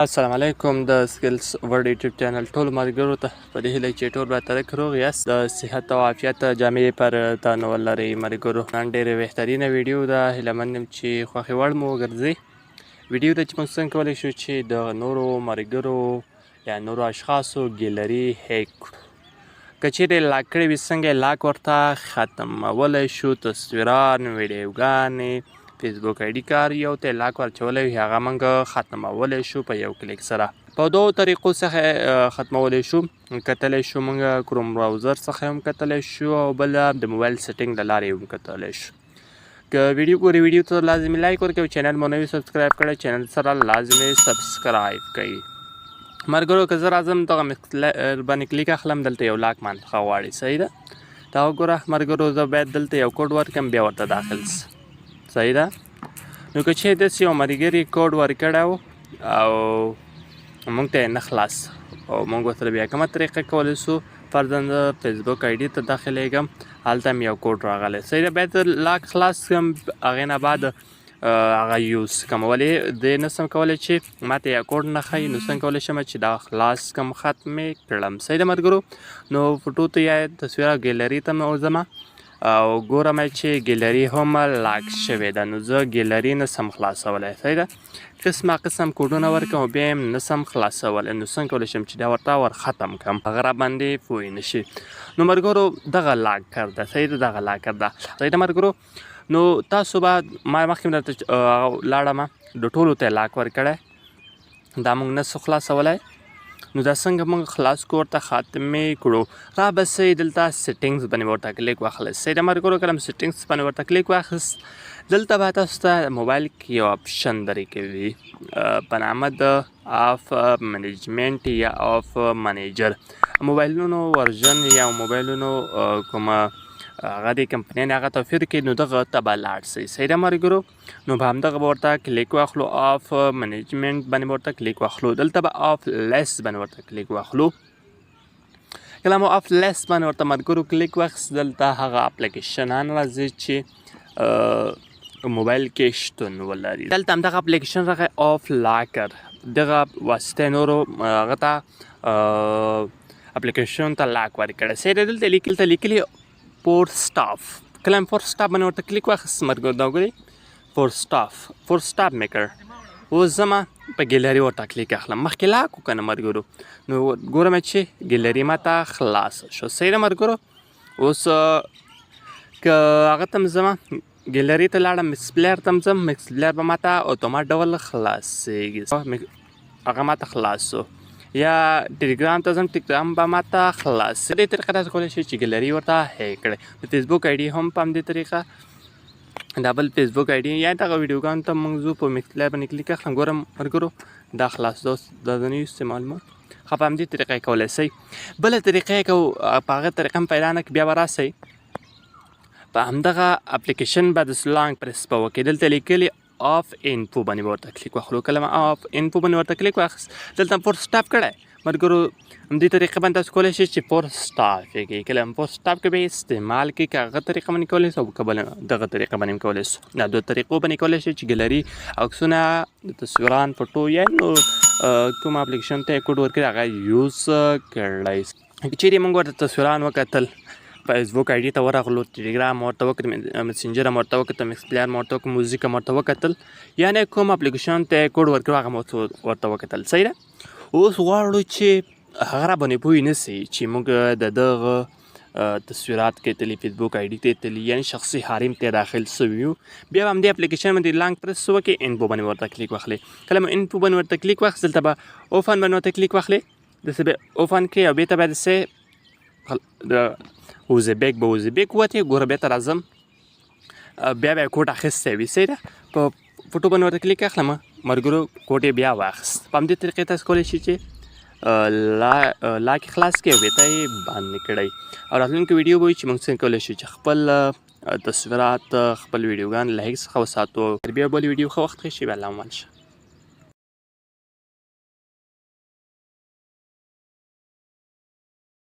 السلام علیکم د سکلز ورډ یوټیوب چینل ټولو ملګرو ته په دې هیله چې ټول به ترک روغ یاست د صحت او عافیت جامې پر تنول لرئ ملګرو. نن ډېرې بهترینه ویډیو ده، هیله مند یم چې خوښې وړ مو وګرځي. ویډیو ته چې موږ څنګه کولی شو چې د نورو ملګرو یا نورو اشخاصو ګالري هیک کړو. که چیرې لاک کړی وي څنګه یې لاک ورته ختمولی شو. تصویران، ویډیوګانې، فیسبوک آیډي کار یو ته لاک ورچولی وي هغه موږ ختمولی شو په یو کلیک سره. په دوو طریقو څخه ختمولی شو. کتلی شو موږ کروم براوزر څخه هم کتلی شو او بل د موبایل سیټینګ له لارې هم کتلی شو. که ویډیو ګورئ ویډیو ته لازمي لایک ورکوئ، چینل مو نوي سبسکرایب کړئ، چینل سره لازمي سبسکرایب کړئ. ملګرو که زه راځم دغه مکسلر باندې کلیک اخلم، دلته یو لاک مانځخه غواړي، صحیح ده. دا وګوره ملګرو زه باید دلته یو کوډ ورکړم بیا ورته داخل سه، صحیح ده. نو که چیرې داسې یو ملګري کوډ ورکړی و او موږ ته یې نه خلاص او موږ ورسره بیا کومه طریقه کولی سو، فرضاً زه فیسبوک آیډي ته داخلیږم، هلته مې یو کوډ راغلی، صحیح ده. باید زه لاک خلاص کړم، هغې نه بعد هغه یوز کړم، ولې دې نه سم کولی چې ما ته یو کوډ نه ښایي. نو څنګه کولی شم چې دا خلاص کړم، ختم یې کړم، صحیح ده ملګرو. نو فوټو ته یا تصویر ګالري ته مې وځم او ګورم چې ګالري هم لاک شوې ده. نو زه ګالري نه سم خلاصولی، صحیح ده. قسمه قسم کوډونه ورکړم او بیا یې نه سم خلاصولی. نو څنګه کولی شم چې دا ورته ور ختم کړم، هغه راباندې پوه نه شي. نو ملګرو دغه لاکر ده، صحیح ده، دغه لاکر ده، صحیح ده ملګرو. نو تاسو به ما مخکې درته لاړم د ټولو ته لاک ورکړی، دا موږ نه سو خلاصولی. نو دا څنګه موږ خلاص کړو، ورته خاتمې کړو. را بسئ دلته سیټینګز باندې ورته کلیک واخلئ، صحیح ده ملګرو. کله مو سیټینګز باندې ورته کلیک واخیست، دلته به تاسو ته موبایل کې یو اپشن درکوي په نامه د آف منیجمنټ یا آف منیجر. موبایلونو ورژن یا موبایلونو کومه هغه د کمپنۍ نه هغه توفیر کوي، نو دغه ته به لاړ شئ، صحیح ده ملګرو. نو به همدغه به ورته کلیک واخلو، آف منیجمنټ باندې به ورته کلیک واخلو، دلته به آف لیس باندې ورته کلیک واخلو. کله مو آف لیس باندې ورته ملګرو کلیک واخیست، دلته هغه اپلیکیشنان راځي چې موبایل کې شتون ولري. دلته همدغه اپلیکیشن راغی آف لاکر، دغه واسطه نورو هغه ته اپلیکیشن ته لاک ورکړی، صحیح ده. دلته لیکلي فور سټاف، کله مې فور سټاف باندې ورته کلیک واخیست ملګرو، دا وګورئ فور سټاف میکر. اوس زما په ګالري ورته کلیک اخلم، مخکې لاک و که نه ملګرو. نو ګورم چې ګالري ماته خلاص شو، صحیح ده ملګرو. اوس که هغه ته م ځمه ګالري ته لاړم، مکس پلیر ته م ځم، مکس پلیر به ماته اتومات ډول خلاصېږي، هغه ماته خلاص سو. یا ټیلیګرام ته ځم، ټیلیګرام به ماته خلاص. دې طریقه تاسو کولی شئ چې ګالري ورته هیک کړئ. د فیسبوک آیډي هم په همدې طریقه دا بل فیسبوک آیډي یا دغه ویډیوګانو ته موږ ځو، په مکس پلیر باندې کلیک اخلم، ګورم ملګرو دا خلاص دا د نوي استعمال مو ښه په همدې طریقه یې کولی شئ. بله طریقه یې که په هغه طریقه هم پیدا نه کړي، بیا به راسئ په همدغه اپلیکیشن به د سلانګ پرس به وکړئ، دلته لیکلي آف انفو باندې به ورته کلیک واخلو. کله ما آف انفو باندې ورته کلیک واخیست، دلته فور سټاپ کړی ملګرو. همدې طریقه باندې تاسو کولی شئ چې فور سټاپ یې کړئ. کله هم فور سټاپ کې به یې استعمال کړئ، که هغه طریقه باندې کولی سو او که بله دغه طریقه باندې هم کولی سو. دا دوه طریقو باندې کولی شئ چې ګالري، عکسونه، تصویران، فوټو یا نو کوم اپلیکیشن ته یې کوډ ورکړئ هغه یوز کړئ. که چیرې موږ ورته تصویران وکتل، فیسبوک آیډي ته ورغلو، ټیلیګرام ورته وکړو، مسنجر هم ورته وکتل، مکس پلیر هم ورته وکړو، موزیک هم ورته وکتل، یعنې کوم اپلیکیشن ته یې کوډ ورکړو هغه مو ورته وکتل، صحیح ده. اوس غواړو چې هغه راباندې پوه نه سي چې موږ د دغه تصویرات کتلي، فیسبوک آیډي ته تللي، یعنې شخصي حریم ته داخل سوي یو، بیا به همدې اپلیکیشن باندې لانګ پرس وکړئ، انفو باندې ورته کلیک واخلئ. کله مو انفو باندې ورته کلیک واخیست، دلته به اوفن باندې ورته کلیک واخلئ، داسې به اوفن کړئ او بېرته به داسې د اوزبیک به اوزبیک ووتې، ګوره بېرته راځم، بیا به یې کوډ اخیستی وي، صحیح ده. په فوټو باندې ورته کلیک اخلم ملګرو، کوډ یې بیا واخیست. په همدې طریقې تاسو کولی شئ چې لاک خلاص کړئ او بېرته یې بند کړئ. او راتلونکي ویډیو به وي چې موږ څنګه کولی شو چې خپل تصویرات، خپل ویډیوګان له هیک څخه وساتو. بیا بل ویډیو ښه وخت ښه شي، بیا الله مال شه.